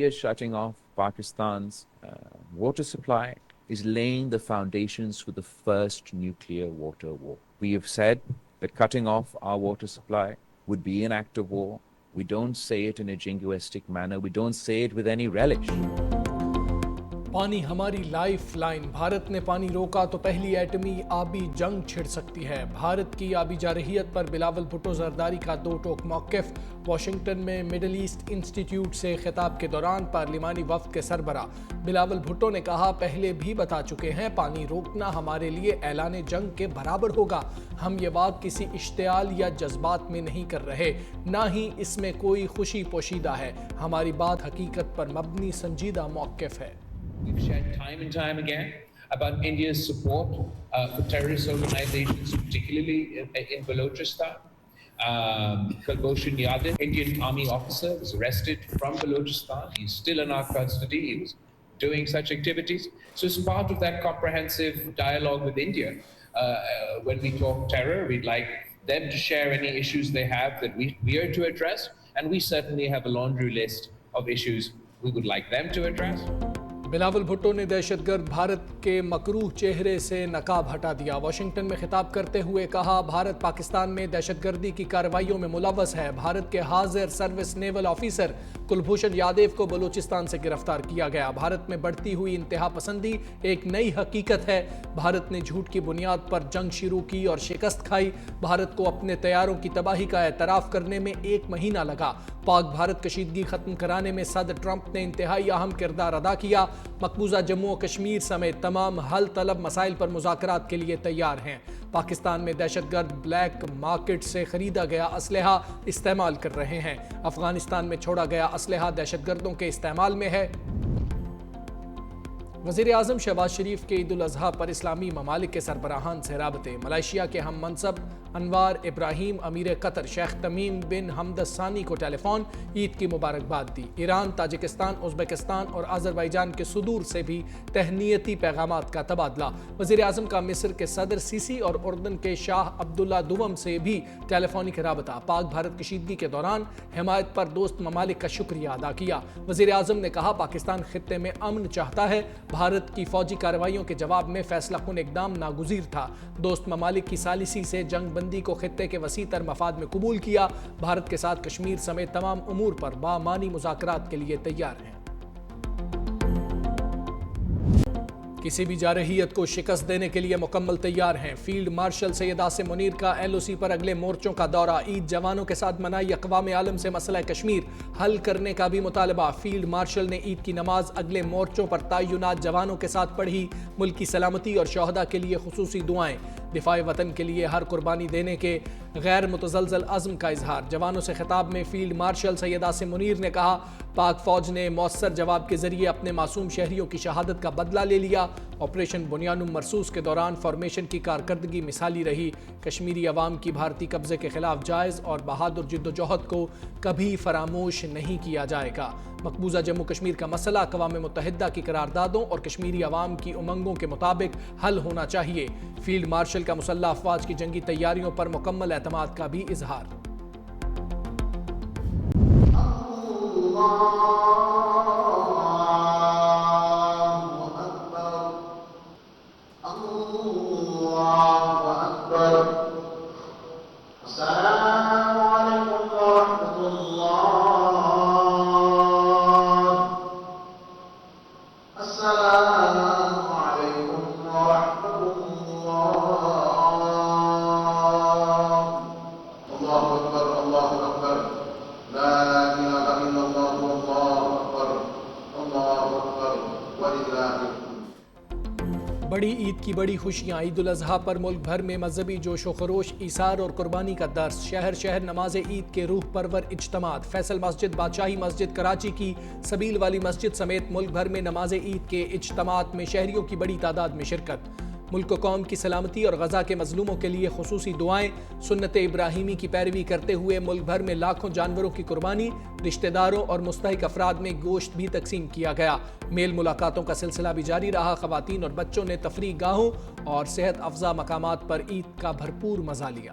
India shutting off Pakistan's water supply is laying the foundations for the first nuclear water war. We have said that cutting off our water supply would be an act of war. We don't say it in a jingoistic manner. We don't say it with any relish. پانی ہماری life line, Bharat نے پانی روکا تو پہلی ایٹمی آبی جنگ چھڑ سکتی ہے۔ بھارت کی آبی جارحیت پر بلاول بھٹو زرداری کا دو ٹوک موقف۔ واشنگٹن میں مڈل ایسٹ انسٹیٹیوٹ سے خطاب کے دوران پارلیمانی وفد کے سربراہ بلاول بھٹو نے کہا، پہلے بھی بتا چکے ہیں پانی روکنا ہمارے لیے اعلان جنگ کے برابر ہوگا۔ ہم یہ بات کسی اشتعال یا جذبات میں نہیں کر رہے، نہ ہی اس میں کوئی خوشی پوشیدہ ہے۔ ہماری بات حقیقت پر مبنی سنجیدہ موقف ہے۔ We've shared time and time again about India's support for terrorist organizations, particularly in Balochistan. Kulbhushan Yadav, Indian Army officer, was arrested from Balochistan. He's still in our custody. He was doing such activities. So as part of that comprehensive dialogue with India, when we talk terror, we'd like them to share any issues they have that we are to address. And we certainly have a laundry list of issues we would like them to address. Bilawal Bhutto نے دہشت گرد بھارت کے مکروہ چہرے سے نقاب ہٹا دیا۔ Washington میں خطاب کرتے ہوئے کہا، بھارت پاکستان میں دہشت گردی کی کارروائیوں میں ملوث ہے۔ بھارت کے حاضر سروس نیول آفیسر کلبھوشن یادیو کو بلوچستان سے گرفتار کیا گیا۔ بھارت میں بڑھتی ہوئی انتہا پسندی ایک نئی حقیقت ہے۔ بھارت نے جھوٹ کی بنیاد پر جنگ شروع کی اور شکست کھائی۔ بھارت کو اپنے طیاروں کی تباہی کا اعتراف کرنے میں 1 مہینہ لگا۔ پاک بھارت کشیدگی ختم کرانے میں صدر ٹرمپ نے انتہائی اہم کردار ادا کیا۔ مقبوضہ جموں و کشمیر سمیت تمام حل طلب مسائل پر مذاکرات کے لیے تیار ہیں۔ پاکستان میں دہشت گرد بلیک مارکیٹ سے خریدا گیا اسلحہ استعمال کر رہے ہیں۔ افغانستان میں چھوڑا گیا اسلحہ دہشت گردوں کے استعمال میں ہے۔ وزیر اعظم شہباز شریف کے عید الاضحیٰ پر اسلامی ممالک کے سربراہان سے رابطے۔ ملائیشیا کے ہم منصب انوار ابراہیم امیر قطر شیخ تمیم بن حمد الثانی کو ٹیلی فون عید کی مبارکباد دی۔ ایران، تاجکستان، ازبکستان اور آذربائیجان کے صدور سے بھی تہنیتی پیغامات کا تبادلہ۔ وزیر اعظم کا مصر کے صدر سیسی اور اردن کے شاہ عبداللہ دوم سے بھی ٹیلی فونک رابطہ۔ پاک بھارت کشیدگی کے دوران حمایت پر دوست ممالک کا شکریہ ادا کیا۔ وزیر اعظم نے کہا، پاکستان خطے میں امن چاہتا ہے۔ بھارت کی فوجی کارروائیوں کے جواب میں فیصلہ کن اقدام ناگزیر تھا۔ دوست ممالک کی ثالثی سے جنگ بندی کو خطے کے وسیع تر مفاد میں قبول کیا۔ بھارت کے ساتھ کشمیر سمیت تمام امور پر بامعنی مذاکرات کے لیے تیار ہیں۔ کسی بھی جارحیت کو شکست دینے کے لیے مکمل تیار ہیں۔ فیلڈ مارشل سید عاصم منیر کا ایل او سی پر اگلے مورچوں کا دورہ۔ عید جوانوں کے ساتھ منائی، اقوام عالم سے مسئلہ کشمیر حل کرنے کا بھی مطالبہ۔ فیلڈ مارشل نے عید کی نماز اگلے مورچوں پر تعینات جوانوں کے ساتھ پڑھی۔ ملک کی سلامتی اور شہداء کے لیے خصوصی دعائیں۔ دفاع وطن کے لیے ہر قربانی دینے کے غیر متزلزل عزم کا اظہار۔ جوانوں سے خطاب میں فیلڈ مارشل سید عاصم منیر نے کہا، پاک فوج نے مؤثر جواب کے ذریعے اپنے معصوم شہریوں کی شہادت کا بدلہ لے لیا۔ آپریشن بنیانم مرصوص کے دوران فارمیشن کی کارکردگی مثالی رہی۔ کشمیری عوام کی بھارتی قبضے کے خلاف جائز اور بہادر جدوجہد کو کبھی فراموش نہیں کیا جائے گا۔ مقبوضہ جموں کشمیر کا مسئلہ اقوام متحدہ کی قراردادوں اور کشمیری عوام کی امنگوں کے مطابق حل ہونا چاہیے۔ فیلڈ مارشل کا مسلح افواج کی جنگی تیاریوں پر مکمل اعتماد کا بھی اظہار۔ بڑی عید کی بڑی خوشیاں۔ عید الاضحیٰ پر ملک بھر میں مذہبی جوش و خروش، ایثار اور قربانی کا درس۔ شہر شہر نماز عید کے روح پرور اجتماعات۔ فیصل مسجد، بادشاہی مسجد کراچی کی سبیل والی مسجد سمیت ملک بھر میں نماز عید کے اجتماعات میں شہریوں کی بڑی تعداد میں شرکت۔ ملک و قوم کی سلامتی اور غزہ کے مظلوموں کے لیے خصوصی دعائیں۔ سنت ابراہیمی کی پیروی کرتے ہوئے ملک بھر میں لاکھوں جانوروں کی قربانی۔ رشتہ داروں اور مستحق افراد میں گوشت بھی تقسیم کیا گیا۔ میل ملاقاتوں کا سلسلہ بھی جاری رہا۔ خواتین اور بچوں نے تفریح گاہوں اور صحت افزا مقامات پر عید کا بھرپور مزہ لیا۔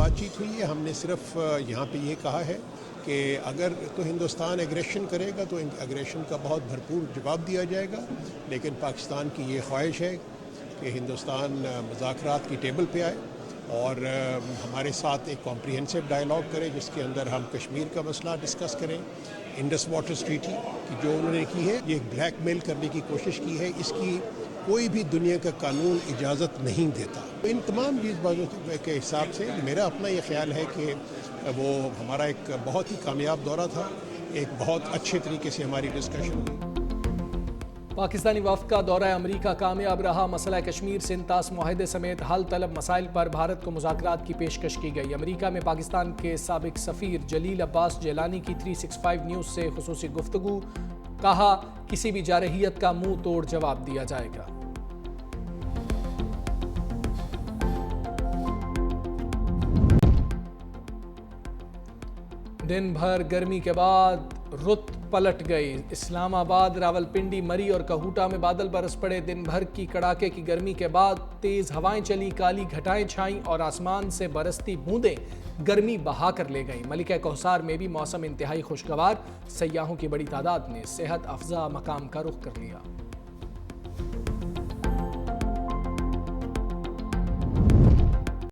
بات چیت ہوئی ہے. ہم نے صرف یہاں پہ یہ کہا ہے کہ اگر تو ہندوستان ایگریشن کرے گا تو ایگریشن کا بہت بھرپور جواب دیا جائے گا، لیکن پاکستان کی یہ خواہش ہے کہ ہندوستان مذاکرات کی ٹیبل پہ آئے اور ہمارے ساتھ ایک کمپریہنسو ڈائلاگ کرے جس کے اندر ہم کشمیر کا مسئلہ ڈسکس کریں. انڈس واٹر ٹریٹی کی جو انہوں نے کی ہے یہ بلیک میل کرنے کی کوشش کی ہے، اس کی کوئی بھی دنیا کا قانون اجازت نہیں دیتا. ان تمام چیز بازوں کے حساب سے میرا اپنا یہ خیال ہے کہ وہ ہمارا ایک بہت ہی کامیاب دورہ تھا، ایک بہت اچھے طریقے سے ہماری ڈسکشن ہوئی. پاکستانی وفد کا دورہ امریکہ کامیاب رہا. مسئلہ کشمیر سے انطاس معاہدے سمیت حل طلب مسائل پر بھارت کو مذاکرات کی پیشکش کی گئی. امریکہ میں پاکستان کے سابق سفیر جلیل عباس جیلانی کی 365 نیوز سے خصوصی گفتگو. کہا کسی بھی جارحیت کا منہ توڑ جواب دیا جائے گا. دن بھر گرمی کے بعد رت پلٹ گئی. اسلام آباد، راولپنڈی، مری اور کہوٹا میں بادل برس پڑے. دن بھر کی کڑاکے کی گرمی کے بعد تیز ہوائیں چلی، کالی گھٹائیں چھائیں اور آسمان سے برستی بوندیں گرمی بہا کر لے گئیں. ملکہ کوثر میں بھی موسم انتہائی خوشگوار. سیاحوں کی بڑی تعداد نے صحت افزا مقام کا رخ کر لیا.